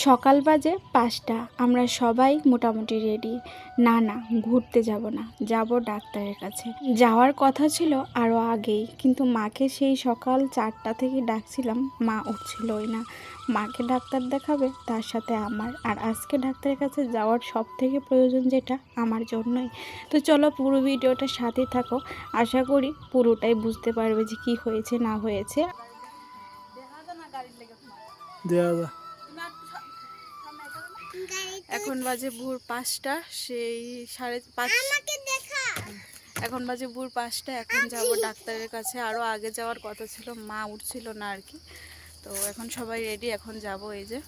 সকাল বাজে 5টা, আমরা সবাই মোটামুটি রেডি। না ঘুরতে যাব না, যাব ডাক্তারের কাছে। যাওয়ার কথা ছিল আরও আগেই, কিন্তু মাকে সেই সকাল 4টা থেকে ডাকছিলাম, মা উঠছিলই না। মাকে ডাক্তার দেখাবে, তার সাথে আমার। আর আজকে ডাক্তারের কাছে যাওয়ার সব থেকে প্রয়োজন যেটা আমার জন্যই। তো চলো পুরো ভিডিওটার সাথে থাকো, আশা করি পুরোটাই বুঝতে পারবে যে কি হয়েছে না হয়েছে। এখন বাজে ভোর 5টা, সেই 5:30। এখন বাজে ভোর 5টা, এখন যাব ডাক্তারের কাছে। আরও আগে যাওয়ার কথা ছিল, মা উঠছিল না আর কি। তো এখন সবাই রেডি, এখন যাব। এই যে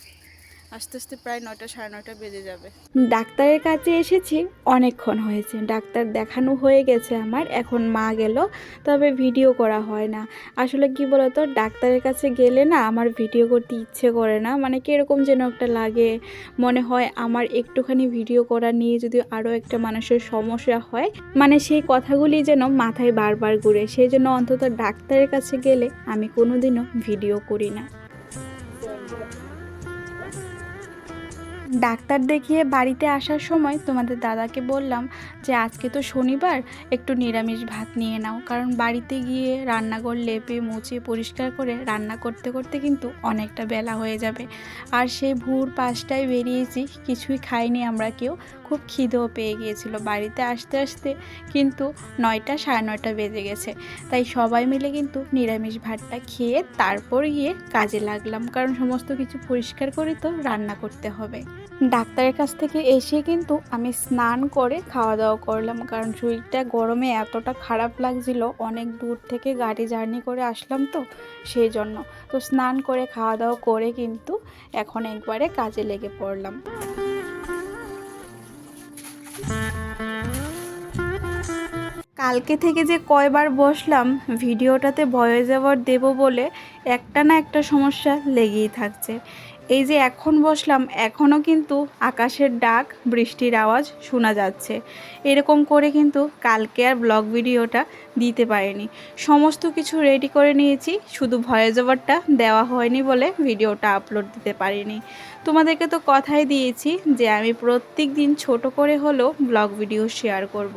আস্তে আস্তে প্রায় 9টা, 9:30 বেজে যাবে। ডাক্তারের কাছে এসেছি অনেকক্ষণ হয়েছে, ডাক্তার দেখানো হয়ে গেছে আমার। এখন মা গেল, তবে ভিডিও করা হয় না। আসলে কি বলতো, ডাক্তারের কাছে গেলে না আমার ভিডিও করতে ইচ্ছে করে না, মানে কীরকম যেন একটা লাগে। মনে হয় আমার একটুখানি ভিডিও করা নিয়ে যদি আরও একটা মানুষের সমস্যা হয়, মানে সেই কথাগুলি যেন মাথায় বারবার ঘুরে। সেই জন্য অন্তত ডাক্তারের কাছে গেলে আমি কোনোদিনও ভিডিও করি না। ডাক্তার দেখিয়ে বাড়িতে আসার সময় তোমাদের দাদাকে বললাম যে আজকে তো শনিবার, একটু নিরামিষ ভাত নিয়ে নাও, কারণ বাড়িতে গিয়ে রান্নাঘর লেপে মুছে পরিষ্কার করে রান্না করতে করতে কিন্তু অনেকটা বেলা হয়ে যাবে। আর সেই ভোর 5টায় বেরিয়েছি, কিছুই খাইনি আমরা কেউ। খুব খিদেও পেয়ে গিয়েছিল বাড়িতে আসতে আসতে, কিন্তু 9টা, 9:30 বেজে গেছে। তাই সবাই মিলে কিন্তু নিরামিষ ভাতটা খেয়ে তারপর গিয়ে কাজে লাগলাম, কারণ সমস্ত কিছু পরিষ্কার করে তো রান্না করতে হবে। ডাক্তারের কাছ থেকে এসে কিন্তু আমি স্নান করে খাওয়া দাওয়া করলাম, কারণ শরীরটা গরমে এতটা খারাপ লাগছিল। অনেক দূর থেকে গাড়ি জার্নি করে আসলাম তো, সেই জন্য। তো স্নান করে খাওয়া দাওয়া করে কিন্তু এখন একবারে কাজে লেগে পড়লাম। কালকে থেকে যে কয়বার বসলাম ভিডিওটাতে ভয়েস ওভার দেব বলে, একটা না একটা সমস্যা লেগেই থাকছে। এই যে এখন বসলাম, এখনও কিন্তু আকাশের ডাক, বৃষ্টির আওয়াজ শোনা যাচ্ছে। এরকম করে কিন্তু কালকে আর ব্লগ ভিডিওটা দিতে পারিনি। সমস্ত কিছু রেডি করে নিয়েছি, শুধু ভয়েস ওভারটা দেওয়া হয়নি বলে ভিডিওটা আপলোড দিতে পারিনি। তোমাদেরকে তো কথাই দিয়েছি যে আমি প্রত্যেক দিন ছোট করে হলেও ব্লগ ভিডিও শেয়ার করব।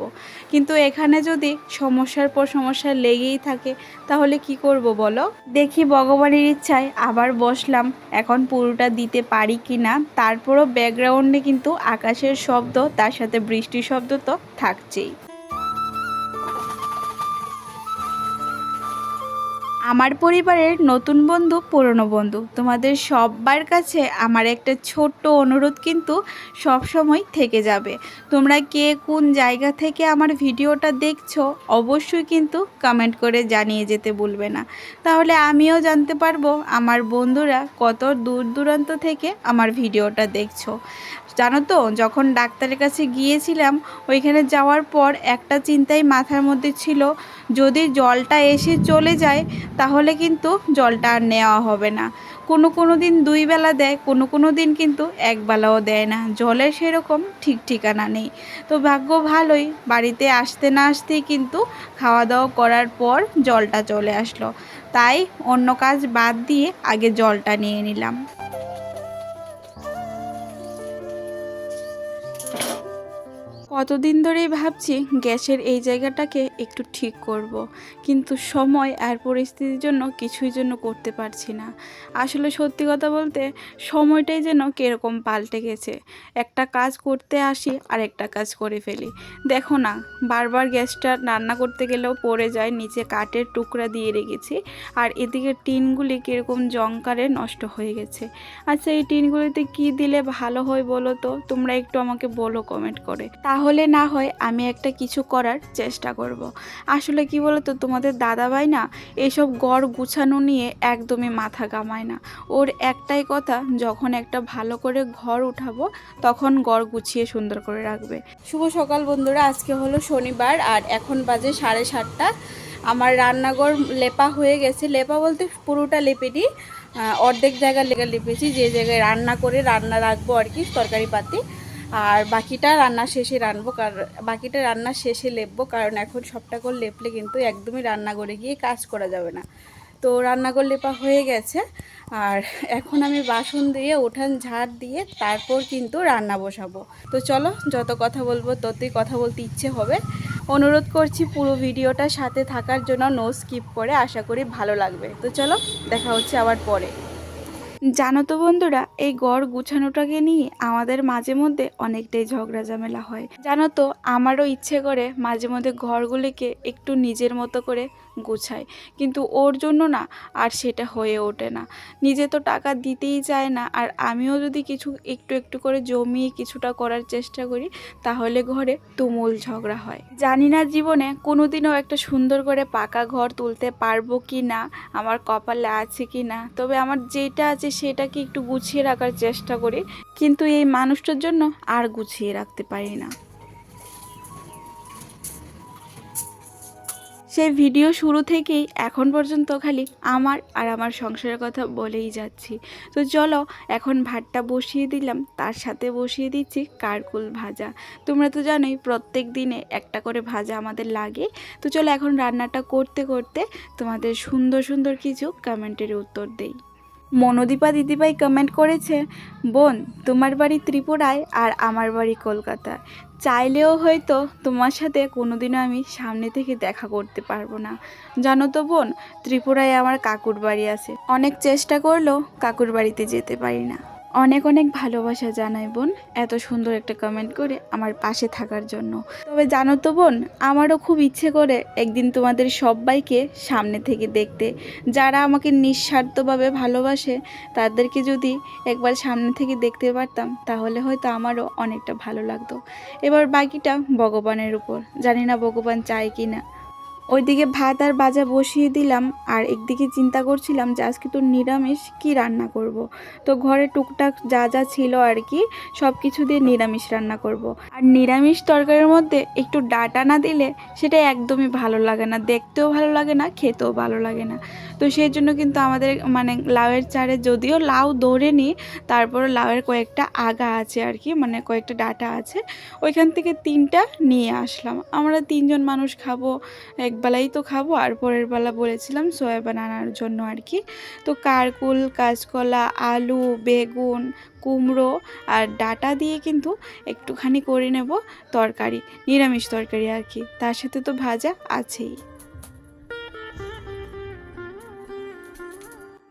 কিন্তু এখানে যদি সমস্যার পর সমস্যা লেগেই থাকে, তাহলে কি করব বলো? দেখি ভগবানের ইচ্ছায় আবার বসলাম, এখন পুরোটা দিতে পারি কি না। তারপরও ব্যাকগ্রাউন্ডে কিন্তু আকাশের শব্দ, তার সাথে বৃষ্টির শব্দ তো থাকছেই। আমার পরিবারের নতুন বন্ধু, পুরনো বন্ধু, তোমাদের সবার কাছে আমার একটা ছোট্ট অনুরোধ কিন্তু সব সময় থেকে যাবে। তোমরা কে কোন জায়গা থেকে আমার ভিডিওটা দেখছো অবশ্যই কিন্তু কমেন্ট করে জানিয়ে যেতে ভুলবে না, তাহলে আমিও জানতে পারবো আমার বন্ধুরা কত দূর দূরান্ত থেকে আমার ভিডিওটা দেখছো। জানো তো, যখন ডাক্তারের কাছে গিয়েছিলাম, ওইখানে যাওয়ার পর একটা চিন্তাই মাথার মধ্যে ছিল, যদি জলটা এসে চলে যায় তাহলে কিন্তু জলটা আর নেওয়া হবে না। কোনো দিন 2 বেলা দেয়, কোনো দিন কিন্তু 1 বেলাও দেয় না। জলের সেরকম ঠিক ঠিকানা নেই। তো ভাগ্য ভালোই, বাড়িতে আসতে না আসতেই কিন্তু খাওয়া দাওয়া করার পর জলটা চলে আসলো। তাই অন্য কাজ বাদ দিয়ে আগে জলটা নিয়ে নিলাম। কতদিন ধরেই ভাবছি গ্যাসের এই জায়গাটাকে একটু ঠিক করব, কিন্তু সময় আর পরিস্থিতির জন্য কিছুই জন্য করতে পারছি না। আসলে সত্যি কথা বলতে সময়টাই যেন কীরকম পাল্টে গেছে। একটা কাজ করতে আসি আর একটা কাজ করে ফেলি। দেখো না, বারবার গ্যাসটা রান্না করতে গেলেও পড়ে যায়, নিচে কাঠের টুকরা দিয়ে রেখেছি। আর এদিকে টিনগুলি কীরকম জংকারে নষ্ট হয়ে গেছে। আচ্ছা, এই টিনগুলিতে কি দিলে ভালো হয় বলো তো? তোমরা একটু আমাকে বলো কমেন্ট করে, তাহলে না হয় আমি একটা কিছু করার চেষ্টা করব। আসলে কি বলো তো, তোমাদের দাদাভাই না এইসব ঘর গুছানো নিয়ে একদমই মাথা ঘামায় না। ওর একটাই কথা, যখন একটা ভালো করে ঘর উঠাবো তখন ঘর গুছিয়ে সুন্দর করে রাখবে। শুভ সকাল বন্ধুরা, আজকে হলো শনিবার আর এখন বাজে 7:30। আমার রান্নাঘর লেপা হয়ে গেছে। লেপা বলতে পুরোটা লেপেনি, অর্ধেক জায়গা লেপেছি, যে জায়গায় রান্না করে রান্না রাখবো আর কি, তরকারি পাতি। আর বাকিটা রান্না শেষে রানবো, কারণ বাকিটা রান্না শেষে লেপবো, কারণ এখন সবটা করে লেপলে কিন্তু একদমই রান্নাঘরে গিয়ে কাজ করা যাবে না। তো রান্নাঘর লেপা হয়ে গেছে, আর এখন আমি বাসন দিয়ে উঠান ঝাড় দিয়ে তারপর কিন্তু রান্না বসাবো। তো চলো, যত কথা বলবো ততই কথা বলতে ইচ্ছে হবে। অনুরোধ করছি পুরো ভিডিওটা সাথে থাকার জন্য, নো স্কিপ করে। আশা করি ভালো লাগবে। তো চলো, দেখা হচ্ছে আবার পরে। জানো তো বন্ধুরা, এই ঘর গুছানোটাকে নিয়ে আমাদের মাঝে মধ্যে অনেকটাই ঝগড়া ঝামেলা হয়। জানো তো, আমারও ইচ্ছে করে মাঝে মধ্যে ঘরগুলিকে একটু নিজের মতো করে গুছাই, কিন্তু ওর জন্য না আর সেটা হয়ে ওঠে না। নিজে তো টাকা দিতেই চায় না, আর আমিও যদি কিছু একটু একটু করে জমিয়ে কিছুটা করার চেষ্টা করি, তাহলে ঘরে তুমুল ঝগড়া হয়। জানি না জীবনে কোনোদিনও একটা সুন্দর করে পাকা ঘর তুলতে পারবো কি না, আমার কপালে আছে কি না। তবে আমার যেটা আছে সেটাকে একটু গুছিয়ে রাখার চেষ্টা করি, কিন্তু এই মানুষটার জন্য আর গুছিয়ে রাখতে পারি না। সেই ভিডিও শুরু থেকেই এখন পর্যন্ত খালি আমার আর আমার সংসারের কথা বলেই যাচ্ছি। তো চলো, এখন ভাতটা বসিয়ে দিলাম, তার সাথে বসিয়ে দিচ্ছি কারকুল ভাজা। তোমরা তো জানোই প্রত্যেক দিনে একটা করে ভাজা আমাদের লাগে। তো চলো, এখন রান্নাটা করতে করতে তোমাদের সুন্দর সুন্দর কিছু কমেন্টের উত্তর দেই। মনোদীপা দিদিভাই কমেন্ট করেছে, বোন তোমার বাড়ি ত্রিপুরায় আর আমার বাড়ি কলকাতায়, চাইলেও হয়তো তোমার সাথে কোনোদিনও আমি সামনে থেকে দেখা করতে পারবো না। জানো তো বোন, ত্রিপুরায় আমার কাকুর বাড়ি আছে, অনেক চেষ্টা করলেও কাকুর বাড়িতে যেতে পারি না। অনেক অনেক ভালোবাসা জানাই বোন, এত সুন্দর একটা কমেন্ট করে আমার পাশে থাকার জন্য। তবে জানো তো বোন, আমারও খুব ইচ্ছে করে একদিন তোমাদের সবাইকে সামনে থেকে দেখতে। যারা আমাকে নিঃস্বার্থভাবে ভালোবাসে তাদেরকে যদি একবার সামনে থেকে দেখতে পারতাম, তাহলে হয়তো আমারও অনেকটা ভালো লাগতো। এবার বাকিটা ভগবানের উপর, জানি না ভগবান চায় কি না। ওইদিকে ভাত আর ভাজা বসিয়ে দিলাম, আর একদিকে চিন্তা করছিলাম যে আজকে তো নিরামিষ, কি রান্না করব। তো ঘরে টুকটাক যা যা ছিল আর কি, সব কিছু দিয়ে নিরামিষ রান্না করব। আর নিরামিষ তরকারির মধ্যে একটু ডাঁটা না দিলে সেটা একদমই ভালো লাগে না, দেখতেও ভালো লাগে না, খেতেও ভালো লাগে না। তো সেই জন্য কিন্তু আমাদের মানে লাউয়ের চারে যদিও লাউ ধরেনি, তারপরে লাউয়ের কয়েকটা আগা আছে আর কি, মানে কয়েকটা ডাঁটা আছে, ওইখান থেকে 3টা নিয়ে আসলাম। আমরা 3জন মানুষ খাবো, একবেলাই তো খাবো, আর পরের বেলা বলেছিলাম সয়াবিন আনার জন্য আর কি। তো কারকুল, কাঁচকলা, আলু, বেগুন, কুমড়ো আর ডাঁটা দিয়ে কিন্তু একটুখানি করে নেব তরকারি, নিরামিষ তরকারি আর কি, তার সাথে তো ভাজা আছেই।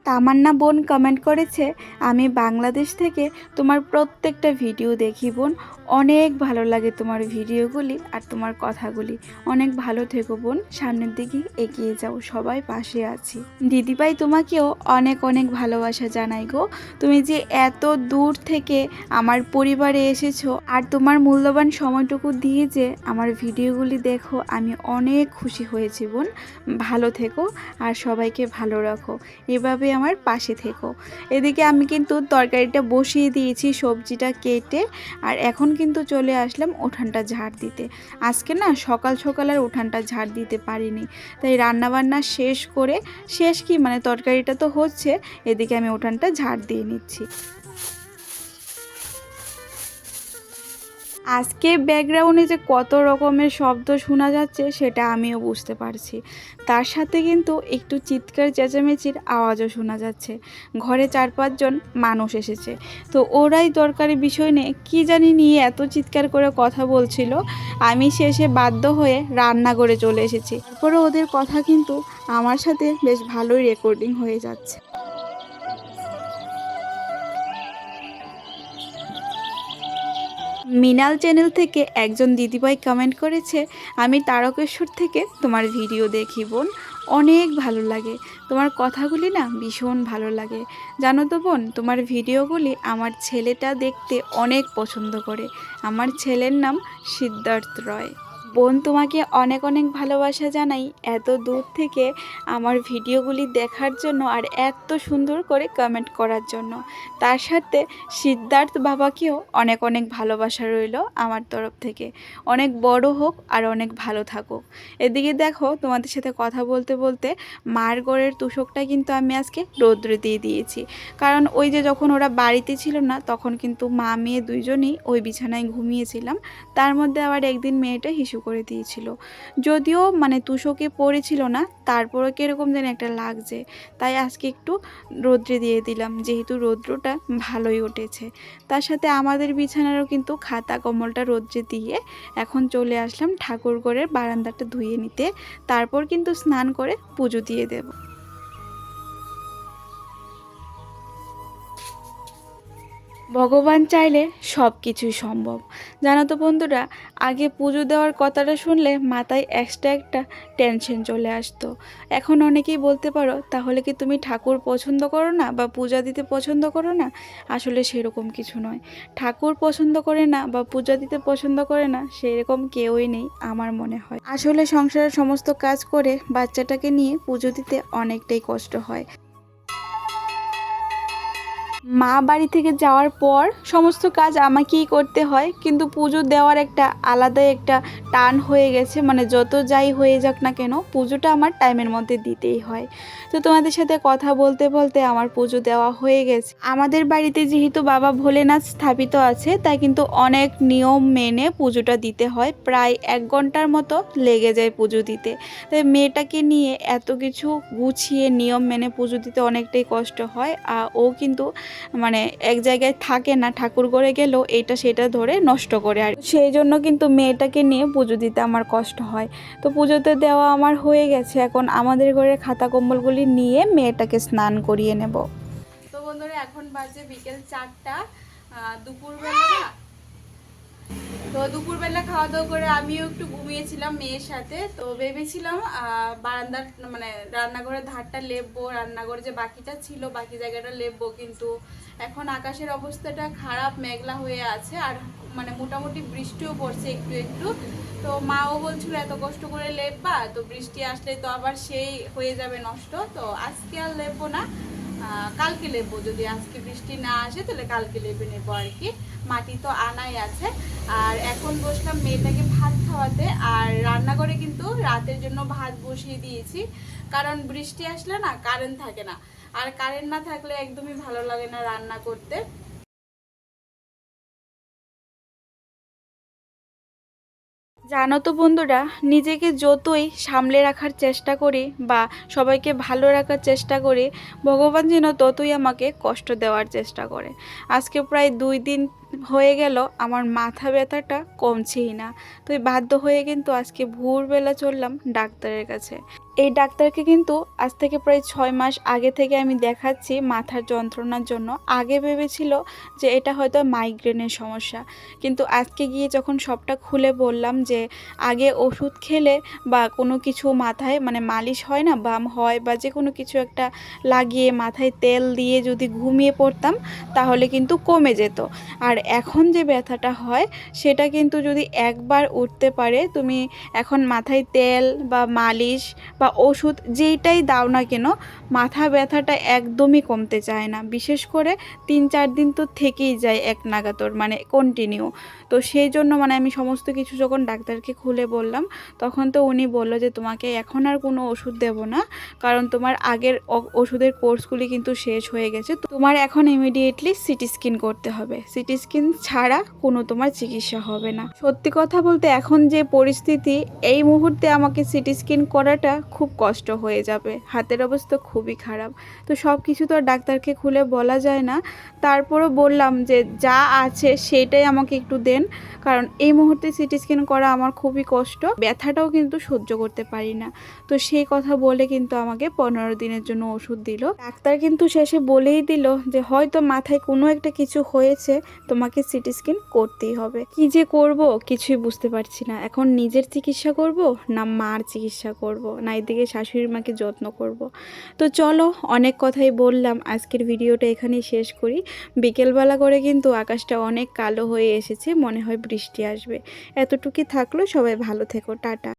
তামান্না বোন কমেন্ট করেছে, আমি বাংলাদেশ থেকে তোমার প্রত্যেকটা ভিডিও দেখি বোন, অনেক ভালো লাগে তোমার ভিডিওগুলি আর তোমার কথাগুলি। অনেক ভালো থেকো বোন, সামনের দিকে এগিয়ে যাও, সবাই পাশে আছি। দিদিভাই তোমাকেও অনেক অনেক ভালোবাসা জানাই গো। তুমি যে এত দূর থেকে আমার পরিবারে এসেছো, আর তোমার মূল্যবান সময়টুকু দিয়ে যে আমার ভিডিওগুলি দেখো, আমি অনেক খুশি হয়েছি বোন। ভালো থেকো আর সবাইকে ভালো রাখো, এভাবে আমার পাশে থেকো। এদিকে আমি কিন্তু তরকারিটা বসিয়ে দিয়েছি, সবজিটা কেটে, আর এখন কিন্তু চলে আসলাম উঠানটা ঝাড় দিতে। আজকে না সকাল সকাল আর উঠানটা ঝাড় দিতে পারিনি, তাই রান্নাবান্না শেষ করে, শেষ কি মানে তরকারিটা তো হচ্ছে, এদিকে আমি উঠানটা ঝাড় দিয়ে নিচ্ছি। আজকে ব্যাকগ্রাউন্ডে যে কত রকমের শব্দ শোনা যাচ্ছে সেটা আমিও বুঝতে পারছি। তার সাথে কিন্তু একটু চিৎকার চেঁচামেচির আওয়াজও শোনা যাচ্ছে। ঘরে 4-5 জন মানুষ এসেছে, তো ওরাই দরকারি বিষয় নিয়ে কী জানি নিয়ে এত চিৎকার করে কথা বলছিল। আমি শেষে বাধ্য হয়ে রান্নাঘরে চলে এসেছি। তারপরে ওদের কথা কিন্তু আমার সাথে বেশ ভালোই রেকর্ডিং হয়ে যাচ্ছে। মিনাল চ্যানেল থেকে একজন দিদিভাই কমেন্ট করেছে, আমি তারকেশ্বর থেকে তোমার ভিডিও দেখি বোন, অনেক ভালো লাগে, তোমার কথাগুলি না ভীষণ ভালো লাগে। জানো তো বোন, তোমার ভিডিওগুলি আমার ছেলেটা দেখতে অনেক পছন্দ করে। আমার ছেলের নাম সিদ্ধার্থ রয়। বোন, তোমাকে অনেক অনেক ভালোবাসা জানাই এত দূর থেকে আমার ভিডিওগুলি দেখার জন্য আর এত সুন্দর করে কমেন্ট করার জন্য। তার সাথে সিদ্ধার্থ বাবাকেও অনেক অনেক ভালোবাসা রইল আমার তরফ থেকে। অনেক বড় হোক আর অনেক ভালো থাকুক। এদিকে দেখো, তোমাদের সাথে কথা বলতে বলতে মার ঘরের তোশকটা কিন্তু আমি আজকে রৌদ্রে দিয়ে দিয়েছি। কারণ ওই যে যখন ওরা বাড়িতে ছিল না, তখন কিন্তু মা মেয়ে দুইজনই ওই বিছানায় ঘুমিয়েছিলাম। তার মধ্যে আবার একদিন মেয়েটা হিসু করে দিয়েছিল। যদিও মানে তুষকে পড়েছিল না, তারপরে কীরকম যেন একটা লাগছে, তাই আজকে একটু রৌদ্রে দিয়ে দিলাম, যেহেতু রৌদ্রটা ভালোই উঠেছে। তার সাথে আমাদের বিছানারও কিন্তু খাতা কম্বলটা রৌদ্রে দিয়ে এখন চলে আসলাম ঠাকুরঘরের বারান্দাটা ধুয়ে নিতে। তারপর কিন্তু স্নান করে পুজো দিয়ে দেব। ভগবান চাইলে সব কিছুই সম্ভব। জানো তো বন্ধুরা, আগে পুজো দেওয়ার কথাটা শুনলে মাথায় এক্সট্রা একটা টেনশন চলে আসতো। এখন অনেকেই বলতে পারো, তাহলে কি তুমি ঠাকুর পছন্দ করো না বা পূজা দিতে পছন্দ করো না? আসলে সেরকম কিছু নয়। ঠাকুর পছন্দ করে না বা পূজা দিতে পছন্দ করে না সেরকম কেউই নেই আমার মনে হয়। আসলে সংসারের সমস্ত কাজ করে বাচ্চাটাকে নিয়ে পুজো দিতে অনেকটাই কষ্ট হয়। মা বাড়ি থেকে যাওয়ার পর সমস্ত কাজ আমাকেই করতে হয়, কিন্তু পুজো দেওয়ার একটা আলাদাই একটা টান হয়ে গেছে। মানে যত যাই হয়ে যাক না কেন, পুজোটা আমার টাইমের মধ্যে দিতেই হয়। তো তোমাদের সাথে কথা বলতে বলতে আমার পুজো দেওয়া হয়ে গেছে। আমাদের বাড়িতে যেহেতু বাবা ভোলেনাথ স্থাপিত আছে, তাই কিন্তু অনেক নিয়ম মেনে পুজোটা দিতে হয়। প্রায় 1 ঘন্টার মতো লেগে যায় পুজো দিতে। তাই মেয়েটাকে নিয়ে এত কিছু গুছিয়ে নিয়ম মেনে পুজো দিতে অনেকটাই কষ্ট হয়। আর ও কিন্তু মানে এক জায়গায় থাকে না, ঠাকুর ঘরে গেলেও এটা সেটা ধরে নষ্ট করে। আর সেই জন্য কিন্তু মেয়েটাকে নিয়ে পুজো দিতে আমার কষ্ট হয়। তো পুজোতে দেওয়া আমার হয়ে গেছে। এখন আমাদের ঘরের খাতা কম্বলগুলি নিয়ে মেয়েটাকে স্নান করিয়ে নেব। তো বন্ধুরা, এখন বাজে বিকেল 4টা। দুপুরবেলা তো দুপুরবেলা খাওয়া দাওয়া করে আমিও একটু ঘুমিয়েছিলাম মেয়ের সাথে। তো ভেবেছিলাম বারান্দার মানে রান্নাঘরের ধারটা লেপবো, রান্নাঘরে যে বাকিটা ছিল বাকি জায়গাটা লেপবো, কিন্তু এখন আকাশের অবস্থাটা খারাপ, মেঘলা হয়ে আছে আর মানে মোটামুটি বৃষ্টিও পড়ছে একটু একটু। তো মাও বলছিল এত কষ্ট করে লেপবা, তো বৃষ্টি আসলে তো আবার সেই হয়ে যাবে নষ্ট, তো আজকে আর লেপবো না, কালকে লেপবো। যদি আজকে বৃষ্টি না আসে তাহলে কালকে লেপে নেবো আর কি। মাটি তো আনাই আছে। আর এখন বসলাম মেয়েটাকে ভাত খাওয়াতে। আর রান্নাঘরে কিন্তু রাতের জন্য ভাত বসিয়ে দিয়েছি, কারণ বৃষ্টি আসলে না কারেন্ট থাকে না, আর কারেন্ট না থাকলে একদমই ভালো লাগে না রান্না করতে। জানো তো বন্ধুরা, নিজেকে যতই সামলে রাখার চেষ্টা করি বা সবাইকে ভালো রাখার চেষ্টা করি, ভগবান যেন ততই আমাকে কষ্ট দেওয়ার চেষ্টা করে। আজকে প্রায় 2 দিন হয়ে গেল আমার মাথা ব্যথাটা কমছেই না। তো বাধ্য হয়ে কিন্তু আজকে ভোরবেলা চললাম ডাক্তারের কাছে। এই ডাক্তারকে কিন্তু আজ থেকে প্রায় 6 মাস আগে থেকে আমি দেখাচ্ছি মাথার যন্ত্রণার জন্য। আগে ভেবেছিল যে এটা হয়তো মাইগ্রেনের সমস্যা, কিন্তু আজকে গিয়ে যখন সবটা খুলে বললাম যে আগে ওষুধ খেলে বা কোনো কিছু মাথায় মানে মালিশ হয় না, বাম হয় বা যে কোনো কিছু একটা লাগিয়ে মাথায় তেল দিয়ে যদি ঘুমিয়ে পড়তাম তাহলে কিন্তু কমে যেত। আর এখন যে ব্যথাটা হয় সেটা কিন্তু যদি একবার উঠতে পারে, তুমি এখন মাথায় তেল বা মালিশ বা ওষুধ যেইটাই দাও না কেন, মাথা ব্যথাটা একদমই কমতে চায় না। বিশেষ করে 3-4 দিন তো থেকেই যায় এক নাগাতর, মানে কন্টিনিউ। তো সেই জন্য মানে আমি সমস্ত কিছু যখন ডাক্তারকে খুলে বললাম, তখন তো উনি বললো যে তোমাকে এখন আর কোনো ওষুধ দেব না, কারণ তোমার আগের ওষুধের কোর্সগুলি কিন্তু শেষ হয়ে গেছে। তোমার এখন ইমিডিয়েটলি সিটি স্ক্যান করতে হবে। সিটি স্ক্যান ছাড়া কোনো তোমার চিকিৎসা হবে না। সত্যি কথা বলতে এখন যে পরিস্থিতি, এই মুহূর্তে আমাকে সিটি স্ক্যান করাটা খুব কষ্ট হয়ে যাবে, হাতের অবস্থা খুবই খারাপ। তো সব কিছু তো আর ডাক্তারকে খুলে বলা যায় না। তারপরও বললাম যে যা আছে সেটাই আমাকে একটু দেন, কারণ এই মুহূর্তে সিটি স্ক্যান করা আমার খুবই কষ্ট, ব্যথাটাও কিন্তু সহ্য করতে পারি না। তো সেই কথা বলে কিন্তু আমাকে 15 দিনের জন্য ওষুধ দিল। ডাক্তার কিন্তু শেষে বলেই দিল যে হয়তো মাথায় কোনো একটা কিছু হয়েছে, তো তোমাকে সিটি স্ক্যান করতেই হবে। কি যে করব কিছুই বুঝতে পারছি না। এখন নিজের চিকিৎসা করব না মার চিকিৎসা করব, না এদিকে শাশুড়ি মাকে যত্ন করব। তো চলো, অনেক কথাই বললাম, আজকের ভিডিওটা এখানেই শেষ করি। বিকেলবেলা করে কিন্তু আকাশটা অনেক কালো হয়ে এসেছে, মনে হয় বৃষ্টি আসবে। এতটুকুই থাকলো, সবাই ভালো থেকো, টাটা।